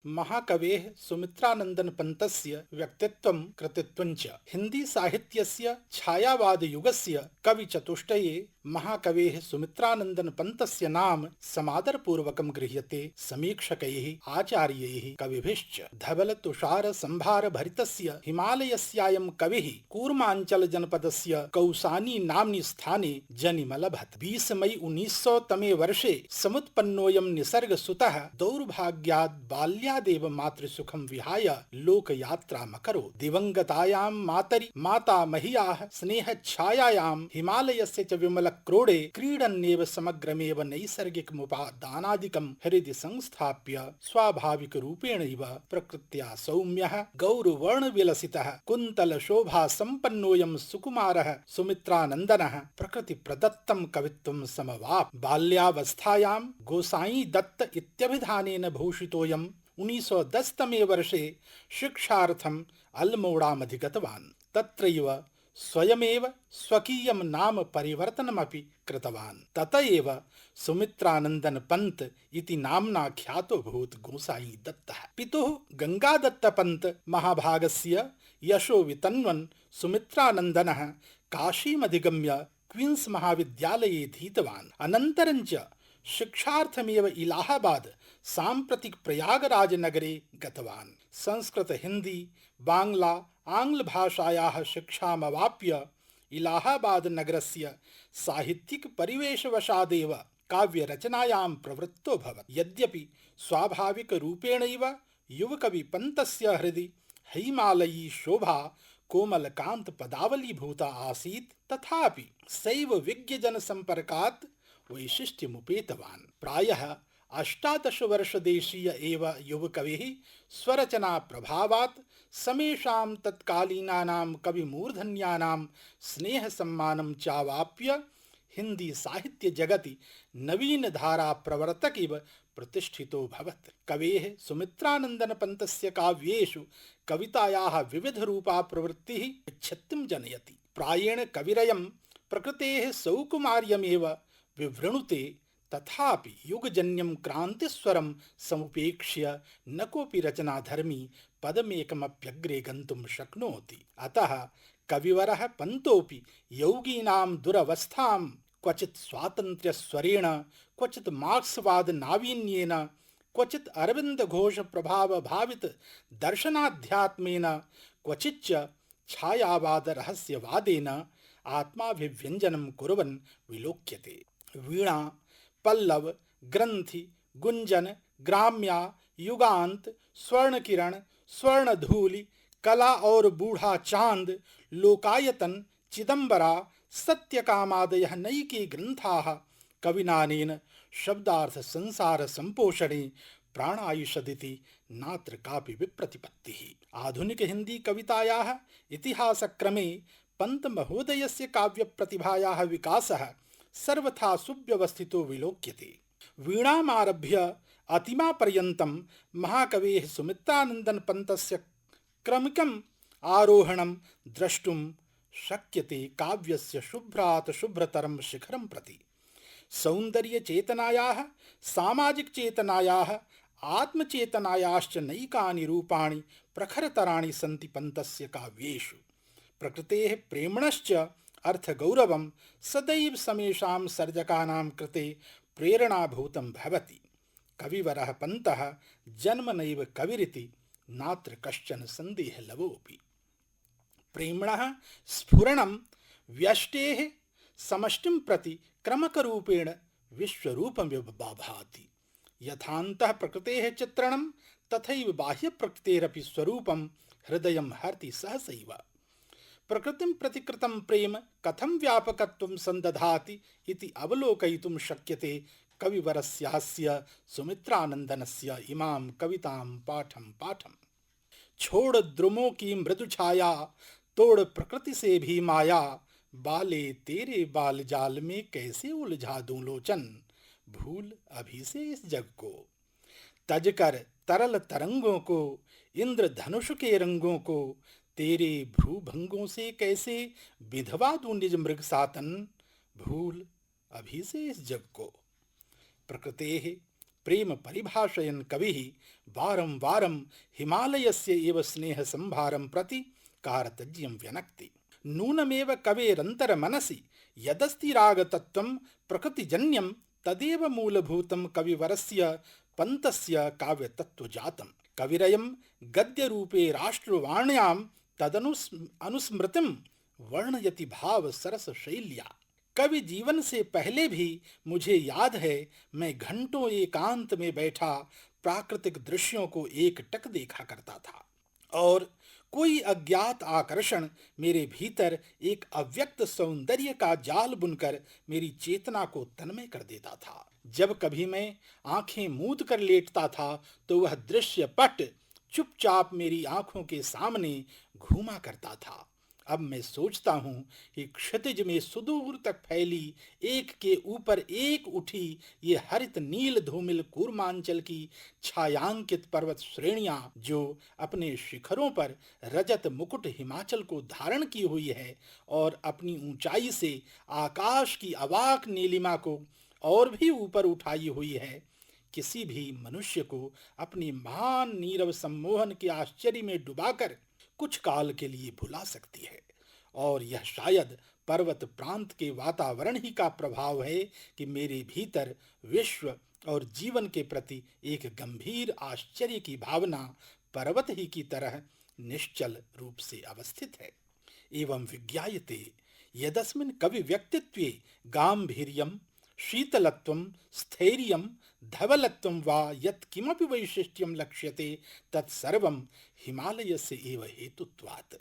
महाकवेः सुमित्रानन्दनपन्तस्य व्यक्तित्वं कृतित्वञ्च हिंदी साहित्यस्य छायावादयुगस्य कविचतुष्टये महाकवेः सुमित्रानन्दनपन्तस्य नाम समादरपूर्वकं गृह्यते समीक्षकैः आचार्यैः कविभिश्च। धवलतुषारसम्भारभरितस्य हिमालयस्यायं कविः कूर्माञ्चलजनपदस्य कौसानी नाम्नि स्थाने जनिमलभत। 20 मई 1900 तमे वर्षे समुत्पन्नोऽयं निसर्गसुतः दौर्भाग्यात् बाल्यादेव मातृसुखं विहाय लोकयात्रामकरोत्। दिवंगतायां मातामह्याः स्नेहच्छायायां हिमालयस्य च विमलक्रोडे क्रीडन्नेव समग्रमेव नैसर्गिकमुपादानादिकं हृदि संस्थाप्य स्वाभाविकरूपेणैव प्रकृत्या सौम्यः गौरवर्णविलसितः कुन्तलशोभासम्पन्नोऽयं सुकुमारः सुमित्रानन्दनः प्रकृतिप्रदत्तं कवित्वं समवाप। बाल्यावस्थायां गोसाई दत्त इत्यभिधानेन भूषितोऽयं 1910 तमे वर्षे शिक्षार्थम् अल्मोडामधिगतवान्। तत्रैव स्वयमेव स्वकीयं नाम परिवर्तनमपि कृतवान्। तत एव सुमित्रानन्दनपन्त इति नाम्ना ख्यातोऽभूत् गोसाई दत्तः। पितुः गंगादत्तपन्त महाभागस्य यशो वितन्वन् सुमित्रानन्दनः काशीमधिगम्य क्वींस् महाविद्यालये अधीतवान्। अनन्तरञ्च शिक्षार्थमेव इलाहाबाद साम्प्रतिक प्रयागराज नगरे गतवान्। संस्कृत हिंदी बांग्ला आंग्ल भाषायाः शिक्षामवाप्य इलाहाबाद नगरस्य साहित्यिक परिवेशवशादेव काव्यरचनायां प्रवृत्तोऽभवत्। यद्यपि स्वाभाविकरूपेणैव युवकविपन्तस्य हृदि हिमालयी शोभा कोमलकान्त पदावलीभूता आसीत्, तथापि सैव विज्ञजनसम्पर्कात् वैशिष्ट्यमुपेतवान्। प्रायः 18 वर्षदेशीय एव युवकविः स्वरचना प्रभावात् समेषां तत्कालीनानां कविमूर्धन्यानां स्नेहसम्मानं चावाप्य हिंदी साहित्य जगति नवीन धारा प्रवर्तक इव प्रतिष्ठितो भवत्। कवेः सुमित्रानन्दनपन्तस्य काव्येषु कवितायाः विविधरूपा प्रवृत्तिः विच्छत्तिं जनयति। प्रायेण कविरयं प्रकृतेः सौकुमार्यमेव विवृणुते, तथापि युगजन्यं क्रांतिस्वरं समुपेक्ष्य न कोऽपि रचनाधर्मी पदमेकमप्यग्रे गन्तुं शक्नोति। अतः कविवरः पन्तोऽपि यौगीनां दुरवस्थां क्वचित् स्वातन्त्र्यस्वरेण, क्वचित् मार्क्सवाद नावीन्येन, क्वचित् अरविन्द घोष प्रभाव भावित दर्शनाध्यात्मेन, क्वचिच्च छायावाद रहस्यवादेन आत्माभिव्यञ्जनं कुर्वन् विलोक्यते। वीणा, पल्लव, ग्रंथि, गुंजन, ग्राम्या, युगांत, स्वर्णकिरण, स्वर्णधूलि, कला और बूढ़ा चांद, लोकायतन, चिदंबरा, सत्यकामादयः नैके ग्रंथाः कविनानेन शब्दार्थ संसार संपोषणे प्राणायुषदिति नात्र कापि विप्रतिपत्तिः। आधुनिक हिंदी कवितायाः इतिहासक्रमे पंत महोदयस्य काव्यप्रतिभायाः विकासः सर्वथा सुव्यवस्थितो विलोक्यते। वीणामारभ्य अतिमापर्यन्तं महाकवेः सुमित्रानन्दनपन्तस्य क्रमिकम् आरोहणं द्रष्टुं शक्यते काव्यस्य शुभ्रात् शुभ्रतरं शिखरं प्रति। सौन्दर्यचेतनायाः, सामाजिकचेतनायाः, आत्मचेतनायाश्च नैकानि रूपाणि प्रखरतराणि सन्ति पन्तस्य काव्येषु। प्रकृतेः प्रेम्णश्च अर्थगौरवं सदैव समेषां सर्जकानां कृते प्रेरणाभूतं भवति। कविवरः पन्तः जन्मनैव कविरिति नात्र कश्चन सन्देहलवोऽपि। प्रेम्णः स्फुरणं व्यष्टेः समष्टिं प्रति क्रमकरूपेण विश्वरूपमिव भाति। यथान्तः प्रकृतेः चित्रणं तथैव बाह्यप्रकृतेरपि स्वरूपं हृदयं हरति सहसैव। प्रकृतिं प्रतिकृतं प्रेम कथं व्यापकत्वं संदधाति इति अवलोकयितुं शक्यते कविवरस्यास्य सुमित्रानन्दनस्य इमां कवितां पाठं। छोड़ द्रुमों की मृदु छाया, तोड़ प्रकृति से भी माया, बाले तेरे बाल जाल में कैसे उलझा दूं लोचन, भूल अभी से इस जग को, तजकर तरल तरंगों को, इंद्रधनुष के रंगों को, तेरे भ्रूभंगों से कैसे विधवा दूं निज मृग सातन, भूल अभी से इस जग को। प्रकृतेः प्रेम परिभाषयन् कविः वारं वारं हिमालयस्य एव स्नेहसंभारं प्रति कारतज्यं व्यनक्ति। नूनमेव कवेरन्तरमनसि यदस्ति रागतत्त्वं प्रकृतिजन्यं तदेव मूलभूतं कविवरस्य पन्तस्य काव्यतत्त्वजातं। कविरयं गद्यरूपे राष्ट्रवाण्यां अनुस्मृतिं वर्णयति भाव सरस शैल्या। कवि जीवन से पहले भी मुझे याद है, मैं घंटों एकांत में बैठा प्राकृतिक दृश्यों को एकटक देखा करता था और कोई अज्ञात आकर्षण मेरे भीतर एक अव्यक्त सौंदर्य का जाल बुनकर मेरी चेतना को तन्मय कर देता था। जब कभी मैं आंखें मूंद कर लेटता था तो वह दृश्य पट चुपचाप मेरी आंखों के सामने घूमा करता था। अब मैं सोचता हूँ कि क्षितिज में सुदूर तक फैली एक के ऊपर एक उठी ये हरित नील धूमिल कूर्मांचल की छायांकित पर्वत श्रेणियां जो अपने शिखरों पर रजत मुकुट हिमाचल को धारण की हुई है और अपनी ऊंचाई से आकाश की अवाक नीलिमा को और भी ऊपर उठाई हुई है, किसी भी मनुष्य को अपनी महान नीरव सम्मोहन के आश्चर्य में डुबाकर कुछ काल के लिए भुला सकती है। और यह शायद पर्वत प्रांत के वातावरण ही का प्रभाव है कि मेरे भीतर विश्व और जीवन के प्रति एक गंभीर आश्चर्य की भावना पर्वत ही की तरह निश्चल रूप से अवस्थित है। एवं विज्ञायते यदस्मिन् कवि व्यक्तित्वे गांभीर्यं शीतलत्वं स्थैर्यं धवलत्वं वा यत् किमपि वैशिष्ट्यं लक्ष्यते तत्सर्वं हिमालयस्य एव हेतुत्वात्।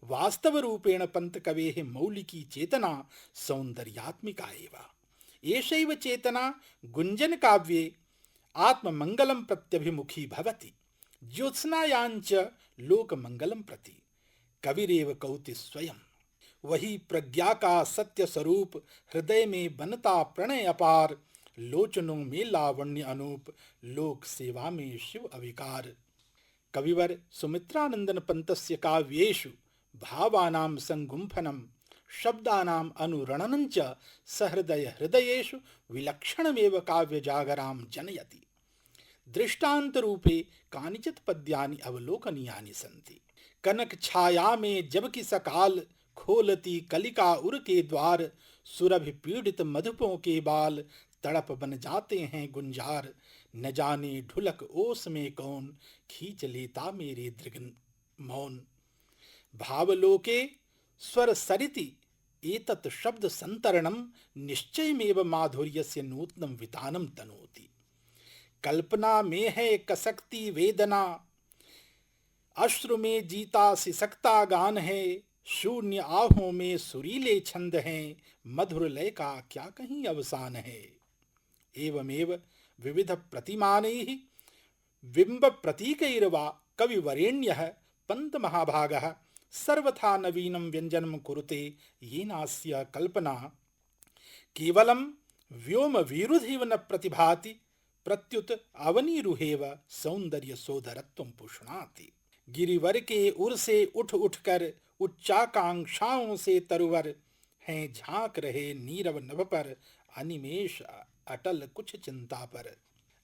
वास्तव रूपेण पंतकवेः मौलिकी चेतना सौंदर्यात्मिका एव। एषैव चेतना गुंजन काव्ये आत्ममंगलं प्रत्यभिमुखी भवति, ज्योत्स्नायाञ्च लोकमंगलं प्रति। कविरेव कौति स्वयं, वही प्रज्ञा का सत्य स्वरूप हृदय में बनता प्रणय अपार, लोचनों में लावण्य अनूप, लोक सेवा में शिव अविकार। कविवर सुमित्रानंदन पंतस्य काव्येषु भावानां संगुम्फनं शब्दानां अनुरणनं च सहृदय हृदयेषु विलक्षणमेव काव्यजागरां जनयति। दृष्टांत रूपे कानिचित् पद्यानि अवलोकनीयानि सन्ति। कनक छाया में जबकि सकाल खोलती कलिका उर के द्वार, सुरभि पीड़ित मधुपों के बाल तड़प बन जाते हैं गुंजार। न जाने ढुलक ओस में कौन खींच लेता मेरे दृगन मौन। भावलोके स्वर सरिति एतत् शब्द संतरणं निश्चयमेव माधुर्यस्य नूतनं वितानं तनोति। कल्पना में है कसकती वेदना, अश्रु में जीता सिसकता गान है, शून्य आहों में सुरीले छंद हैं, मधुर लय का क्या कहीं अवसान है। एवमेव विविध प्रतिमानैः बिंब प्रतीकैर्वा कविवरेण्यः पंत महाभागः सर्वथा नवीनं व्यंजनं कुरुते, येनास्य कल्पना केवलं व्योम विरुधिव न प्रतिभाति, प्रत्युत अवनीरुहेव सौंदर्य सोदरत्वं पुष्णाति। गिरिवर के उर से उठ उठकर उच्चाकांक्षाओं से तरुवर हैं, झांक रहे नीरव नभ पर अनिमेष अटल कुछ चिंता पर।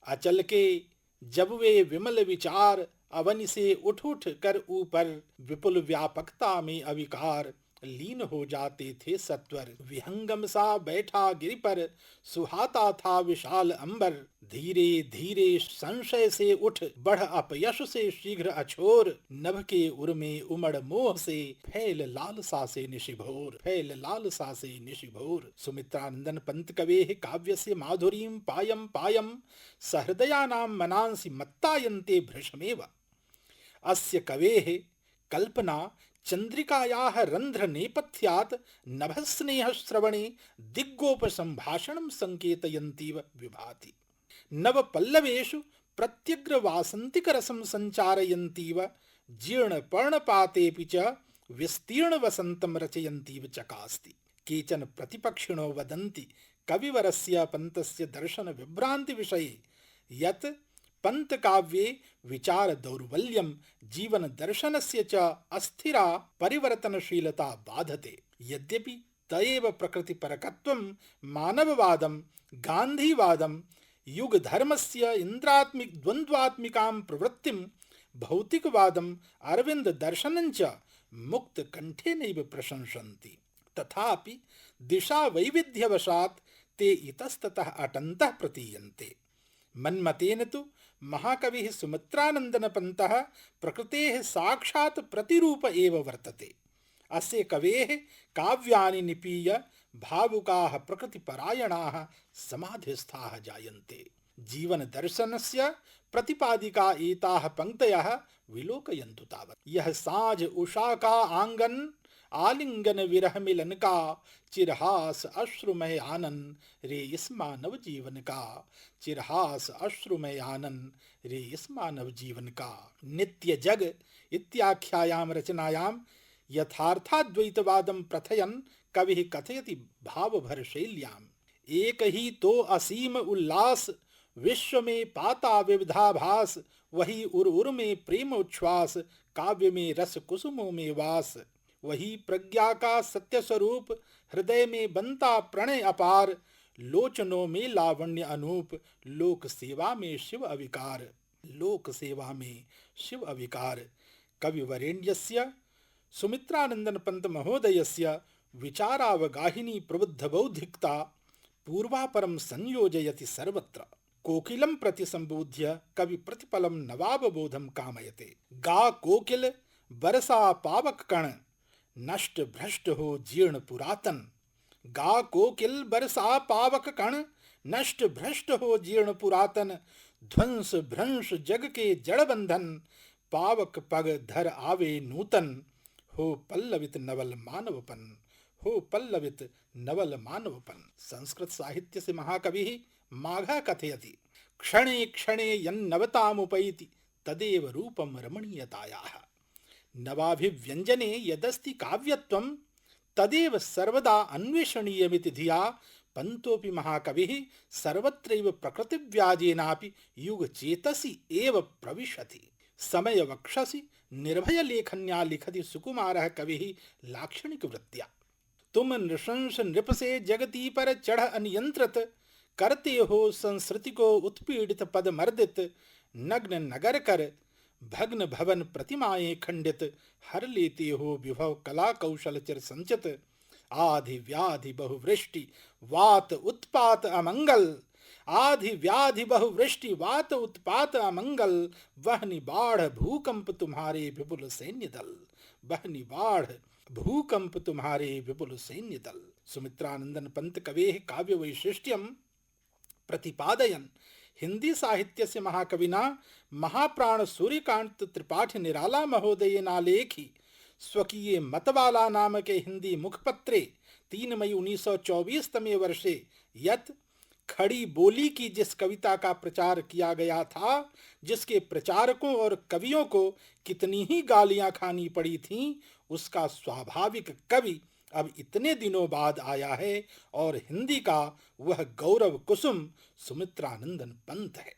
अचल के जब वे विमल विचार अवनि से उठ उठ कर ऊपर, विपुल व्यापकता में अविकार लीन हो जाते थे सत्वर। विहंगम सा बैठा गिरि पर सुहाता था विशाल अंबर, धीरे धीरे संशय से उठ बढ़ अपयश से शीघ्र अछोर, नभ के उर में उमड़ मोह से फैल लालसा से निशिभोर, फैल लालसा से निशिभोर। सुमित्रानंदन पंत कवेः काव्यस्य माधुरीं पायं पायं सहृदयानां मनांसि मत्तायन्ते भृशमेव। अस्य कवेः कल्पना चंद्रिकायाः रंध्र नेपथ्यात् नभस्नेह श्रवणे दिग्गोपसंभाषणं संकेतयन्तीव विभाति। नव पल्लवेषु प्रत्यग्र वासंतिक रसं संचारयन्तीव, जीर्ण पर्णपातेऽपि च विस्तीर्ण वसंतं रचयन्तीव चकास्ति। केचन प्रतिपक्षिणो वदन्ति कविवरस्य पंतस्य दर्शन विभ्रांति विषये यत् पंत काव्ये विचार दौर्बल्यं जीवन दर्शनस्य च अस्थिरा परिवर्तनशीलता बाधते। यद्यपि तयेव प्रकृतिपरकत्वं मानववादं गांधीवादं युग धर्मस्य इंद्रात्मिक द्वंद्वात्मिकां प्रवृत्तिं भौतिकवादम अरविंद दर्शनञ्च मुक्त कंठेनैव प्रशंसन्ति। तथापि दिशा वैविध्यवशात् ते इतस्ततः अटन्तः प्रतीयन्ते। मन्मतेन तु महाकविः सुमित्रानन्दनपन्तः प्रकृतेः साक्षात् प्रतिरूप एव वर्तते। अस्य कवेः काव्यानि निपीय भावुकाः प्रकृतिपरायणाः समाधिस्थाः जायन्ते। जीवनदर्शनस्य प्रतिपादिका एताः पंक्तयः विलोकयन्तु तावत्। यः साँझ उषा का आंगन आलिंगन विरह मिलन का, चिरहास अश्रुमय आनन रे इस मानव जीवन का, चिरहास अश्रुमय आनन रे इस मानव जीवन का। नित्य जग इत्याख्यायां रचनायां यथार्थाद्वैतवादं प्रथयन् कविः कथयति भावभर शैल्याम्। एक ही तो असीम उल्लास, विश्व में पाता विविधाभास, वही उर उर में प्रेम उच्छ्वास, काव्य में रस कुसुमों में वास। वही प्रज्ञा का सत्य स्वरूप, हृदय में बनता प्रणय अपार, लोचनों में लावण्य अनूप, लोक सेवा में शिव अविकार, लोक सेवा में शिव अविकार। कविवरेण्यस्य सुमित्रानंदन पंत महोदयस्य विचारावगाहिनी प्रबुद्ध बौद्धिकता पूर्वापरम संयोजयति सर्वत्र। कोकिलं प्रति संबोध्य कवि प्रतिपलम नवाबबोधम कामयते। गा कोकिल बरसा पावक कण, नष्ट भ्रष्ट हो जीर्ण पुरातन। गा कोकिल बरसा पावक कण, नष्ट भ्रष्ट हो जीर्ण पुरातन। ध्वंस भ्रंश जग के जड़ बंधन, पावक पग धर आवे नूतन। हो पल्लवित नवल मानवपन, हो पल्लवित नवल मानवपन। संस्कृत साहित्य से महाकवि माघा कथयति। क्षणे क्षणे यन्नवतामुपैति तदेव रूपम रमणीयतायाः। नवाभिव्यंजने यदस्ति काव्यत्वं तदेव सर्वदा अन्वेषणीयमिति धिया पंतोपि महाकविः सर्वत्रैव प्रकृतिव्याजेनापि युगचेतसि एव प्रविशति। समय वक्षसि निर्भय लेखन्या लिखति सुकुमारः कविः लाक्षणिक वृत्त्या। तुम नृशंस नृप से जगती पर चढ़ अनियंत्रित, करते हो संस्कृति को उत्पीड़ित पद मर्दित। नग्न नगर कर भग्न भवन प्रतिमाएं खंडित, हर लेते हो विभव कला कौशल चिर संचित। आधि व्याधि बहुवृष्टि वात उत्पात अमंगल, आधि व्याधि बहुवृष्टि वात उत्पात अमंगल। वहनि बाढ़ भूकंप तुम्हारे विपुल सैन्य दल, वहनि बाढ़ भूकंप तुम्हारे विपुल सैन्य दल। सुमित्रानंदन पंत कवेः काव्य वैशिष्ट्यम प्रतिपादयन् हिंदी साहित्यस्य महाकविना महाप्राण सूर्यकांत त्रिपाठी निराला महोदयेनालेखि स्वकीये मतवाला नामके हिंदी मुखपत्रे 3 मई 1924 तमे वर्षे यत् खड़ी बोली की जिस कविता का प्रचार किया गया था, जिसके प्रचारकों और कवियों को कितनी ही गालियां खानी पड़ी थीं, उसका स्वाभाविक कवि अब इतने दिनों बाद आया है और हिंदी का वह गौरव कुसुम सुमित्रानंदन पंत है।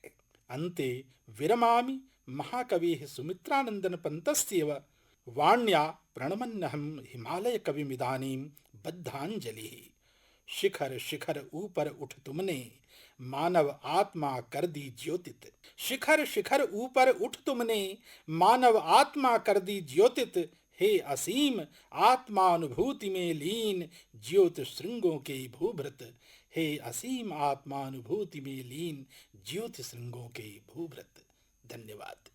अन्ते विरमामि महाकविः सुमित्रानंदन पंतस्यैव वाण्या प्रणमन्नहं हिमालय कविमिदानीं बद्धांजलिः। शिखर शिखर ऊपर उठ तुमने, मानव आत्मा कर दी ज्योतित। शिखर शिखर ऊपर उठ तुमने, मानव आत्मा कर दी ज्योतित। हे असीम आत्मानुभूति में लीन ज्योति श्रृंगों के भूभृत। हे असीम आत्मानुभूति में लीन ज्योति श्रृंगों के भूभृत। धन्यवाद।